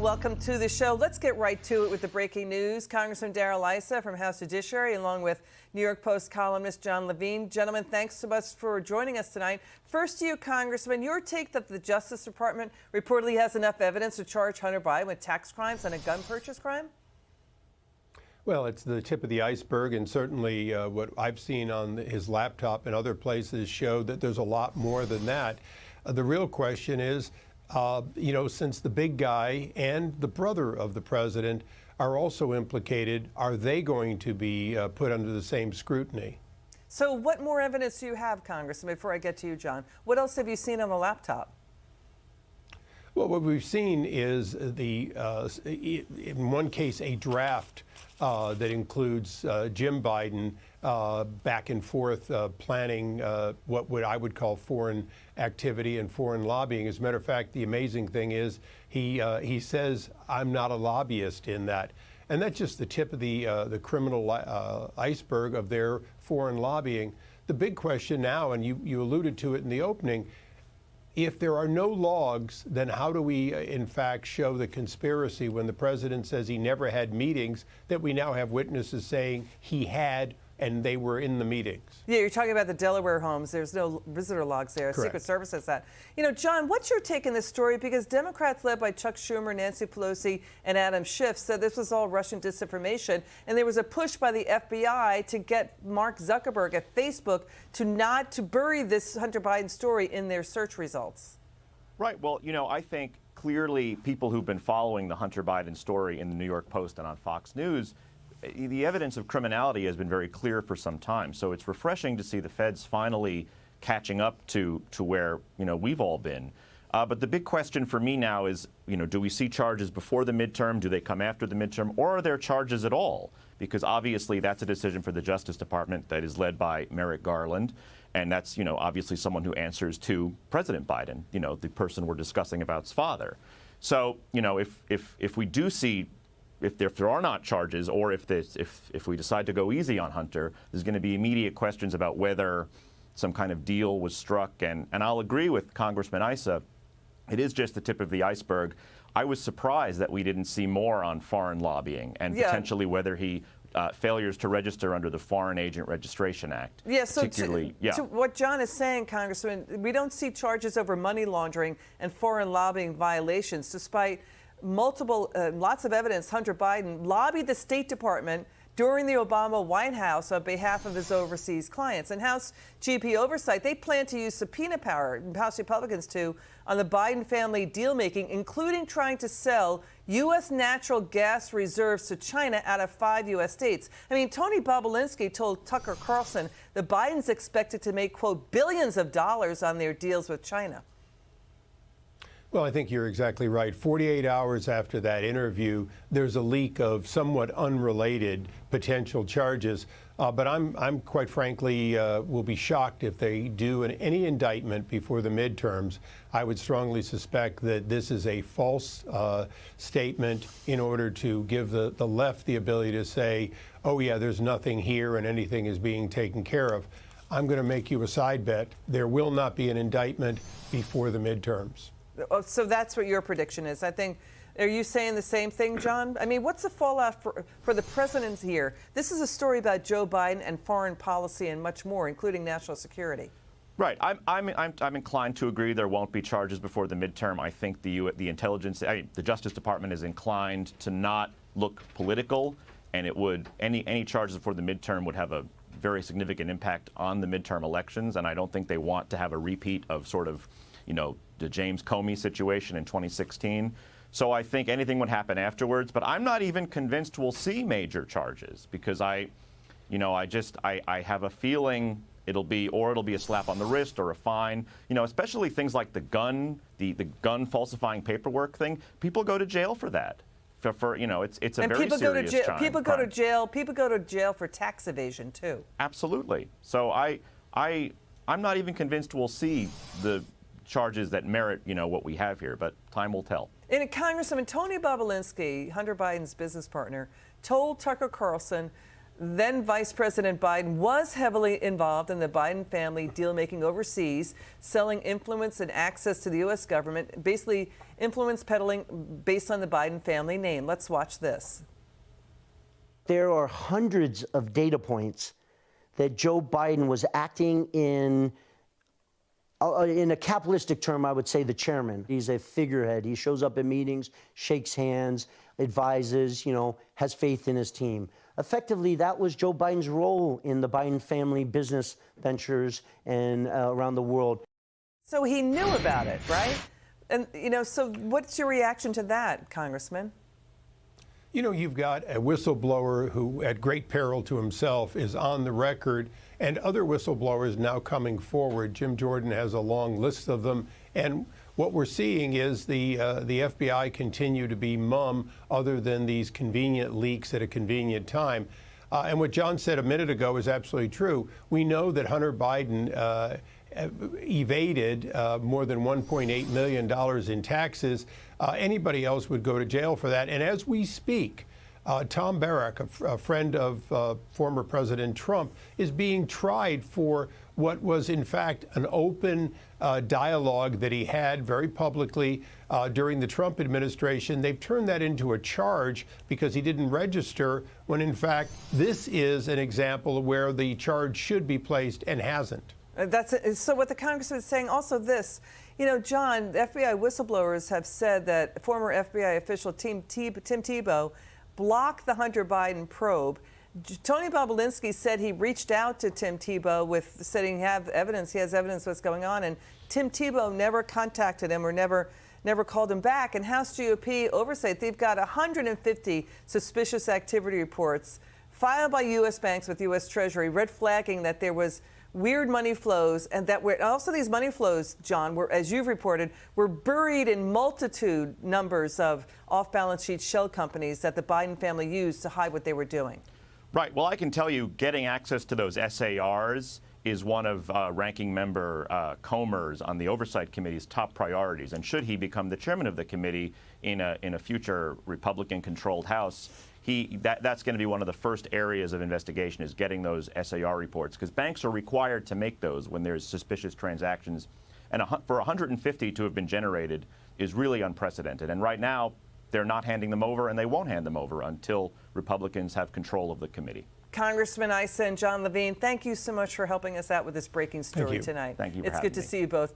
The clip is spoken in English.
welcome to the show. Let's get right to it with the breaking news. Congressman Darrell Issa from House Judiciary, along with New York Post columnist Jon Levine. Gentlemen, thanks so much for joining us tonight. First to you, Congressman, your take that the Justice Department reportedly has enough evidence to charge Hunter Biden with tax crimes and a gun purchase crime? Well, it's the tip of the iceberg, and certainly what I've seen on his laptop and other places show that there's a lot more than that. The real question is, since the big guy and the brother of the president are also implicated, are they going to be put under the same scrutiny? So what more evidence do you have, Congressman, before I get to you, John? What else have you seen on the laptop? Well, what we've seen is in one case, a draft that includes Jim Biden back and forth planning what I would call foreign activity and foreign lobbying. As a matter of fact, the amazing thing is he says, I'm not a lobbyist in that. And that's just the tip of the criminal iceberg of their foreign lobbying. The big question now, and you alluded to it in the opening, if there are no logs, then how do we, in fact, show the conspiracy when the president says he never had meetings that we now have witnesses saying he had and they were in the meetings? Yeah, you're talking about the Delaware homes. There's no visitor logs there. Correct. Secret Service says that. John, what's your take on this story? Because Democrats led by Chuck Schumer, Nancy Pelosi, and Adam Schiff said this was all Russian disinformation, and there was a push by the FBI to get Mark Zuckerberg at Facebook to bury this Hunter Biden story in their search results. Right. Well, I think clearly people who've been following the Hunter Biden story in the New York Post and on Fox News, the evidence of criminality has been very clear for some time. So it's refreshing to see the feds finally catching up to where, we've all been. But the big question for me now is, do we see charges before the midterm? Do they come after the midterm? Or are there charges at all? Because obviously that's a decision for the Justice Department that is led by Merrick Garland. And that's, obviously someone who answers to President Biden, the person we're discussing about's father. So, if we do see, if there are not charges, or if we decide to go easy on Hunter, there's going to be immediate questions about whether some kind of deal was struck. And I'll agree with Congressman Issa, it is just the tip of the iceberg. I was surprised that we didn't see more on foreign lobbying and potentially whether he failures to register under the Foreign Agent Registration Act. Yeah, so to what John is saying, Congressman, we don't see charges over money laundering and foreign lobbying violations, despite lots of evidence Hunter Biden lobbied the State Department during the Obama White House on behalf of his overseas clients. And House GP oversight, they plan to use subpoena power, House Republicans too, on the Biden family deal-making, including trying to sell U.S. natural gas reserves to China out of 5 U.S. states. I mean, Tony Bobulinski told Tucker Carlson that Biden's expected to make, quote, billions of dollars on their deals with China. Well, I think you're exactly right. 48 hours after that interview, there's a leak of somewhat unrelated potential charges. But I'm quite frankly will be shocked if they do any indictment before the midterms. I would strongly suspect that this is a false statement in order to give the left the ability to say, oh, yeah, there's nothing here and anything is being taken care of. I'm going to make you a side bet. There will not be an indictment before the midterms. So that's what your prediction is. I think, are you saying the same thing, John? I mean, what's the fallout for the president here? This is a story about Joe Biden and foreign policy and much more, including national security. Right. I'm inclined to agree there won't be charges before the midterm. I think the Justice Department is inclined to not look political, and it would any charges before the midterm would have a very significant impact on the midterm elections, and I don't think they want to have a repeat of sort of, the James Comey situation in 2016. So I think anything would happen afterwards, but I'm not even convinced we'll see major charges because I have a feeling it'll be a slap on the wrist or a fine, especially things like the gun falsifying paperwork thing. People go to jail for that. It's a and very serious crime. People go to jail. People go to jail for tax evasion too. Absolutely. So I'm not even convinced we'll see the charges that merit, what we have here, but time will tell. And Congressman Tony Bobulinski, Hunter Biden's business partner, told Tucker Carlson Then Vice President Biden was heavily involved in the Biden family deal-making overseas, selling influence and access to the U.S. government, basically influence peddling based on the Biden family name. Let's watch this. There are hundreds of data points that Joe Biden was acting in a capitalistic term, I would say the chairman. He's a figurehead. He shows up at meetings, shakes hands, advises, has faith in his team. Effectively, that was Joe Biden's role in the Biden family business ventures and around the world. So he knew about it, right? And, so what's your reaction to that, Congressman? You've got a whistleblower who, at great peril to himself, is on the record, and other whistleblowers now coming forward. Jim Jordan has a long list of them. And what we're seeing is the FBI continue to be mum, other than these convenient leaks at a convenient time. And what John said a minute ago is absolutely true. We know that Hunter Biden evaded more than $1.8 million in taxes. Anybody else would go to jail for that. And as we speak, Tom Barrack, a friend of former President Trump, is being tried for what was, in fact, an open dialogue that he had very publicly during the Trump administration. They've turned that into a charge because he didn't register, when, in fact, this is an example of where the charge should be placed and hasn't. So what the congressman is saying, also this, John, the FBI whistleblowers have said that former FBI official Tim Tebow blocked the Hunter Biden probe. Tony Bobulinski said he reached out to Tim Tebow said he has evidence what's going on, and Tim Tebow never contacted him or never called him back. And House GOP oversight, they've got 150 suspicious activity reports filed by U.S. banks with U.S. Treasury, red flagging that there was weird money flows, and that also these money flows, John, were, as you've reported, were buried in multitude numbers of off-balance sheet shell companies that the Biden family used to hide what they were doing. Right. Well, I can tell you getting access to those SARs is one of Ranking Member Comer's on the Oversight Committee's top priorities. And should he become the chairman of the committee in a future Republican-controlled House, that's going to be one of the first areas of investigation, is getting those SAR reports, because banks are required to make those when there's suspicious transactions. And for 150 to have been generated is really unprecedented. And right now, they're not handing them over, and they won't hand them over until Republicans have control of the committee. Congressman Issa and Jon Levine, thank you so much for helping us out with this breaking story tonight. Thank you for It's having good to me. see you both.